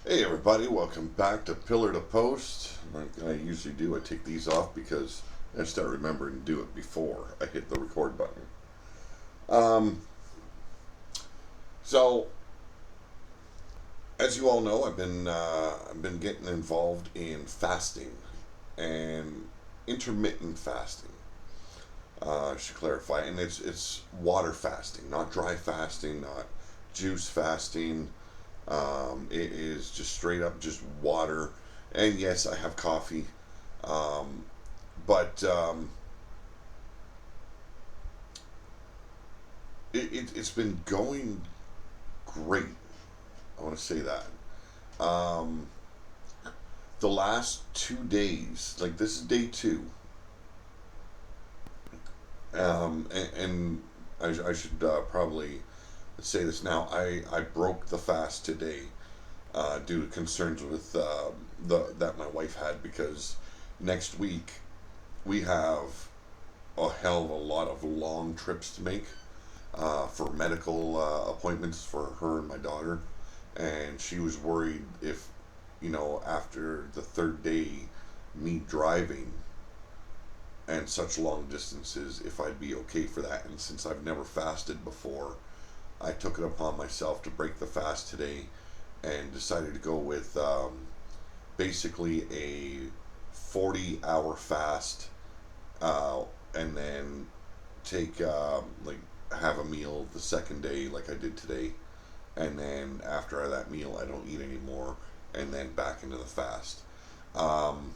Hey everybody, welcome back to Pillar to Post. Like I usually do, I take these off because I start remembering to do it before I hit the record button. Um, so, as you all know, I've been getting involved in fasting and intermittent fasting. I should clarify, and it's water fasting, not dry fasting, not juice fasting. It is just straight up just water, and yes, I have coffee. Um, but it's been going great. I want to say that. Um, the last 2 days, like this is day two, and I should probably say this now. I broke the fast today due to concerns with the that my wife had because next week we have a hell of a lot of long trips to make for medical appointments for her and my daughter, and she was worried if, after the third day, me driving and such long distances, if I'd be okay for that. And since I've never fasted before, I took it upon myself to break the fast today and decided to go with basically a 40-hour fast, uh, and then take like have a meal the second day like I did today, and then after that meal I don't eat anymore, and then back into the fast. Um,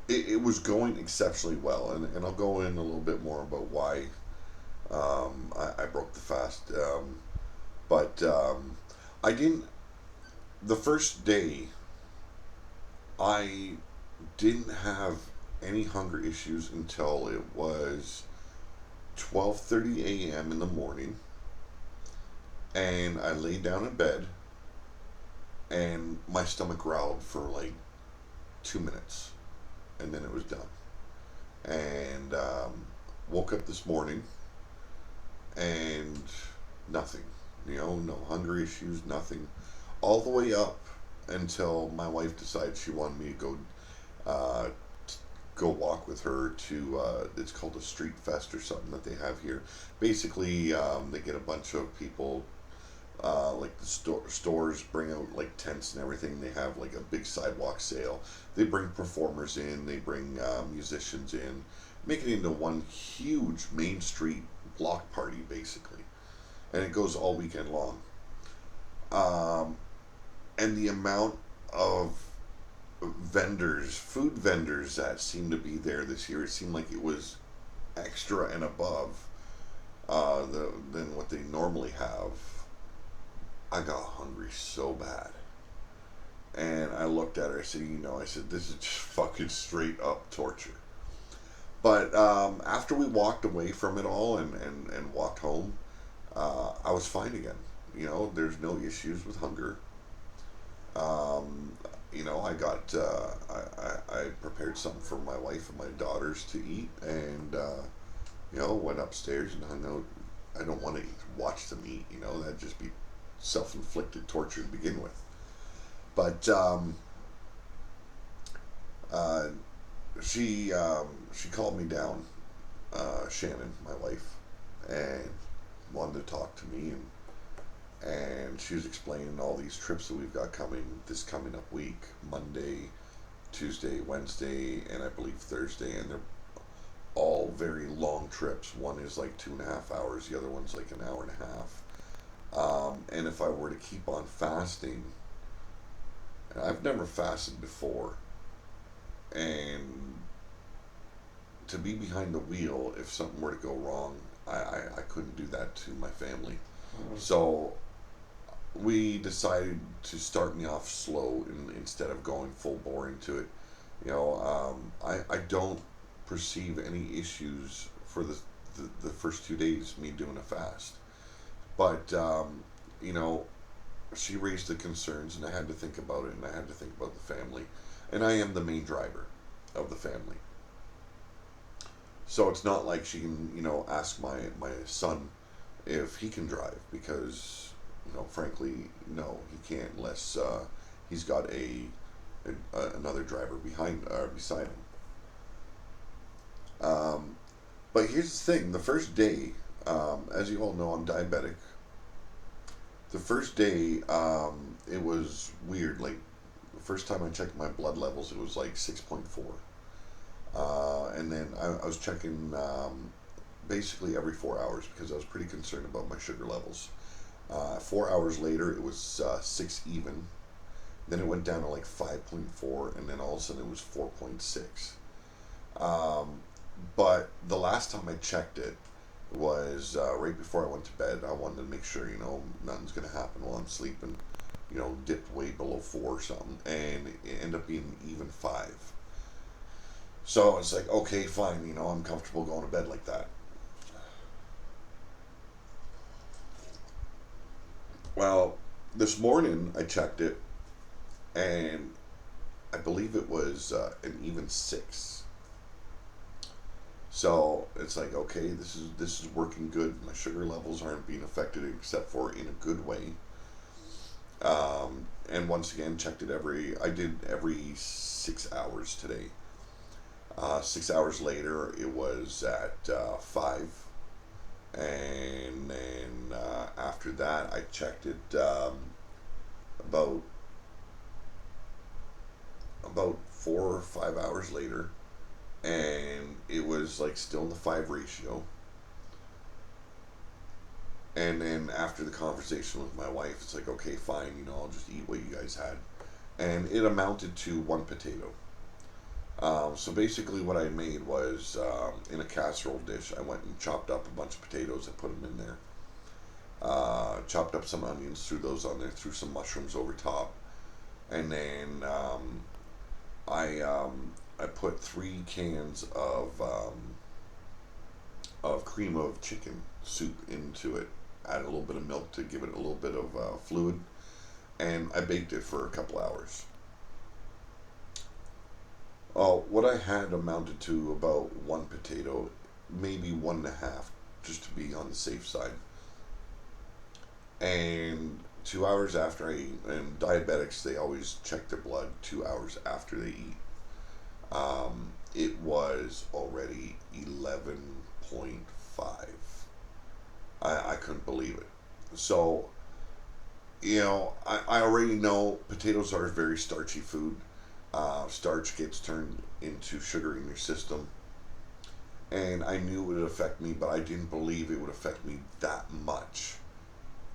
it was going exceptionally well, and I'll go in a little bit more about why I broke the fast. But I didn't. The first day, I didn't have any hunger issues until it was 12:30 a.m. in the morning, and I laid down in bed, and my stomach growled for like 2 minutes, and then it was done. And woke up this morning, and nothing. No hunger issues, nothing. All the way up until my wife decided she wanted me to uh, go walk with her to it's called a street fest or something that they have here. Basically, they get a bunch of people, like the stores bring out like tents and everything. They have like a big sidewalk sale. They bring performers in, they bring musicians in, make it into one huge main street block party basically, and it goes all weekend long. um, and the amount of food vendors that seemed to be there this year, it seemed like it was extra and above than what they normally have. I got hungry so bad. And I looked at her, I said, I said, this is just fucking straight up torture. But after we walked away from it all and walked home, I was fine again. There's no issues with hunger. Um, I got I prepared something for my wife and my daughters to eat, and went upstairs and hung out. I don't want to watch them eat. That'd just be self-inflicted torture to begin with. But uh, she called me down, Shannon, my wife, and wanted to talk to me, and she was explaining all these trips that we've got coming this coming up week: Monday, Tuesday, Wednesday, and I believe Thursday, and they're all very long trips. One is like 2.5 hours, the other one's like an hour and a half. And if I were to keep on fasting, and I've never fasted before, and to be behind the wheel, if something were to go wrong, I couldn't do that to my family. So we decided to start me off slow instead of going full bore into it. I don't perceive any issues for the first 2 days me doing a fast. But, you know, she raised the concerns, and I had to think about it, and I had to think about the family. And I am the main driver of the family. So it's not like she can, ask my son if he can drive, because frankly, no, he can't unless he's got another driver behind beside him. But here's the thing: the first day, as you all know, I'm diabetic. The first day, it was weird. Like the first time I checked my blood levels, it was like 6.4. And then I was checking basically every 4 hours because I was pretty concerned about my sugar levels. 4 hours later, it was 6 even. Then it went down to like 5.4, and then all of a sudden it was 4.6. Um, but the last time I checked it was right before I went to bed. I wanted to make sure, nothing's going to happen while I'm sleeping. Dipped way below 4 or something, and it ended up being even 5. So it's like, okay, fine, I'm comfortable going to bed like that. Well, this morning I checked it, and I believe it was an even 6. So it's like, okay, this is working good. My sugar levels aren't being affected except for in a good way. And once again, checked it I did every 6 hours today. 6 hours later, it was at 5. And then after that, I checked it about 4 or 5 hours later, and it was like still in the 5 ratio. And then after the conversation with my wife, it's like, okay, fine, I'll just eat what you guys had. And it amounted to 1 potato. So basically, what I made was in a casserole dish, I went and chopped up a bunch of potatoes and put them in there. Chopped up some onions, threw those on there, threw some mushrooms over top, and then I put 3 cans of cream of chicken soup into it. Add a little bit of milk to give it a little bit of fluid, and I baked it for a couple hours. What I had amounted to about 1 potato, maybe 1.5, just to be on the safe side. And 2 hours after I eat, and diabetics, they always check their blood 2 hours after they eat. It was already 11.5. I couldn't believe it. So, I already know potatoes are a very starchy food. Starch gets turned into sugar in your system. And I knew it would affect me, but I didn't believe it would affect me that much,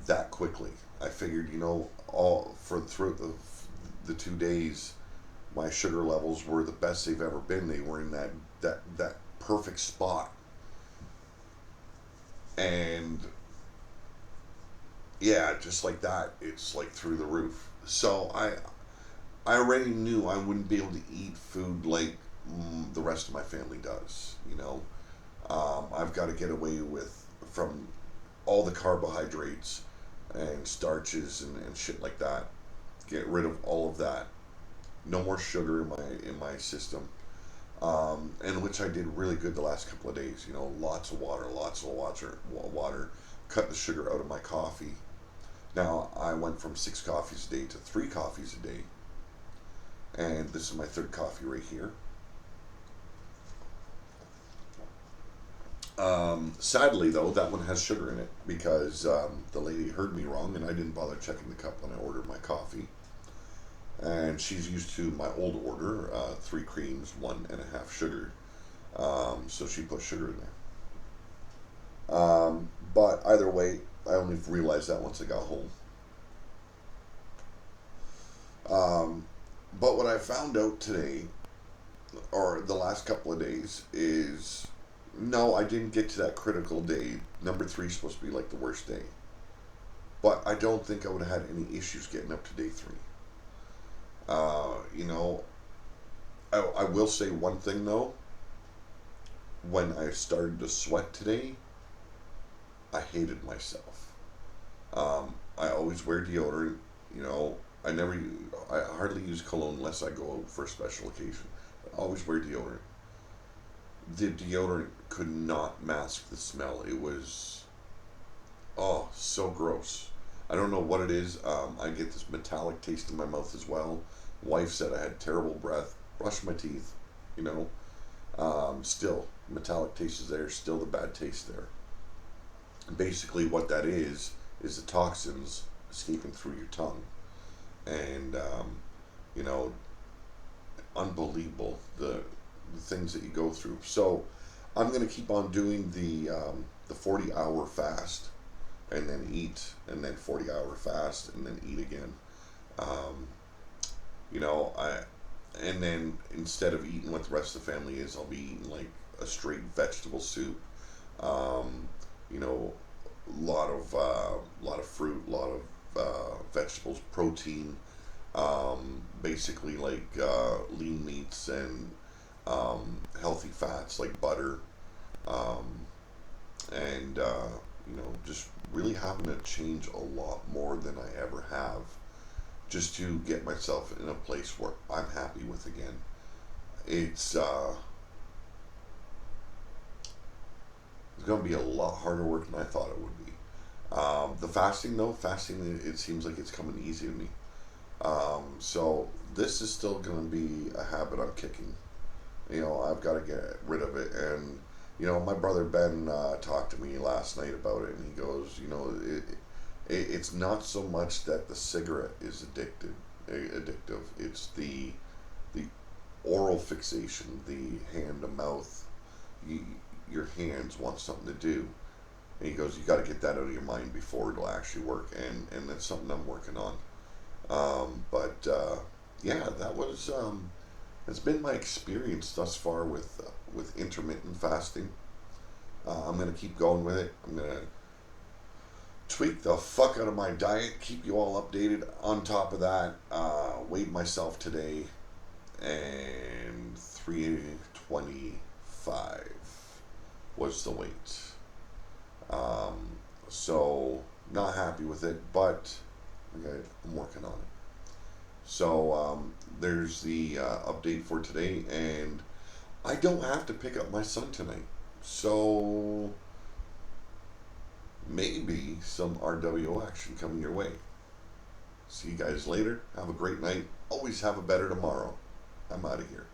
that quickly. I figured, all throughout the 2 days, my sugar levels were the best they've ever been. They were in that perfect spot. And yeah, just like that, it's like through the roof. So I already knew I wouldn't be able to eat food like the rest of my family does. I've got to get away from all the carbohydrates and starches and shit like that. Get rid of all of that. No more sugar in my system. And which I did really good the last couple of days. Lots of water, water. Cut the sugar out of my coffee. Now I went from 6 coffees a day to 3 coffees a day, and this is my third coffee right here. Sadly, though, that one has sugar in it because the lady heard me wrong, and I didn't bother checking the cup when I ordered my coffee. And she's used to my old order, 3 creams, 1.5 sugar. So she put sugar in there. But either way, I only realized that once I got home. But what I found out today, or the last couple of days, is no, I didn't get to that critical day. Number 3 is supposed to be like the worst day. But I don't think I would have had any issues getting up to day 3. You know, I will say one thing though. When I started to sweat today, I hated myself. I always wear deodorant. You know, I hardly use cologne unless I go out for a special occasion. I always wear deodorant. The deodorant could not mask the smell. It was, oh, so gross. I don't know what it is. I get this metallic taste in my mouth as well. Wife said I had terrible breath. Brushed my teeth, you know. Still, metallic taste is there. Still, the bad taste there. And basically, what that is the toxins escaping through your tongue, and you know, unbelievable the things that you go through. So, I'm gonna keep on doing the 40-hour fast, and then eat, and then 40-hour fast, and then eat again. Um, you know, and then instead of eating what the rest of the family is, I'll be eating like a straight vegetable soup. Um, you know, lot of fruit, lot of vegetables, protein. Basically like lean meats and healthy fats like butter, um, and you know, just really having to change a lot more than I ever have, just to get myself in a place where I'm happy with again. It's it's going to be a lot harder work than I thought it would be. The fasting though, fasting, it seems like it's coming easy to me. So this is still going to be a habit I'm kicking. You know, I've got to get rid of it. And you know, my brother Ben talked to me last night about it, and he goes, you know, it's not so much that the cigarette is addictive. It's the oral fixation, the hand to mouth. You, your hands want something to do, and he goes, you got to get that out of your mind before it'll actually work, and that's something I'm working on. But yeah, that was it's been my experience thus far with intermittent fasting. I'm gonna keep going with it. I'm gonna tweak the fuck out of my diet, keep you all updated. On top of that, weighed myself today, and 325 was the weight. So not happy with it, but okay, I'm working on it. So there's the update for today, and I don't have to pick up my son tonight. So maybe some RWO action coming your way. See you guys later. Have a great night. Always have a better tomorrow. I'm out of here.